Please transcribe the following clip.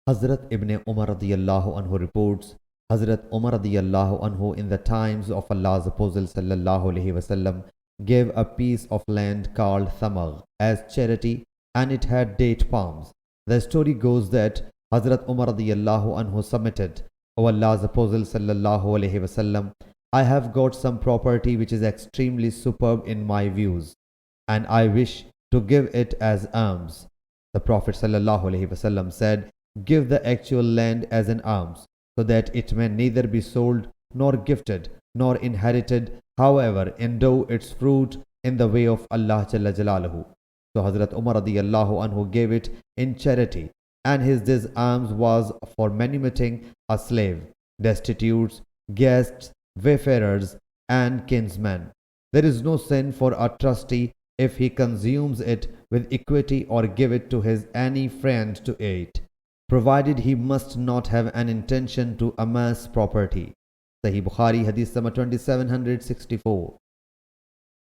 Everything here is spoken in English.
Hazrat Ibn Umar radiyallahu anhu reports, Hazrat Umar radiyallahu anhu in the times of Allah's Apostle sallallahu alaihi wasallam gave a piece of land called Thamagh as charity, and it had date palms. The story goes that Hazrat Umar radiyallahu anhu submitted, O Allah's Apostle sallallahu alaihi wasallam, I have got some property which is extremely superb in my views, and I wish to give it as alms. The Prophet sallallahu alaihi wasallam said, give the actual land as an alms, so that it may neither be sold nor gifted nor inherited, however endow its fruit in the way of Allah Jalla Jalaluhu. So Hazrat Umar radiyallahu anhu gave it in charity, and this alms was for manumitting a slave, destitutes, guests, wayfarers, and kinsmen. There is no sin for a trustee if he consumes it with equity or give it to his any friend to eat, provided he must not have an intention to amass property. Sahih Bukhari Hadith number 2764.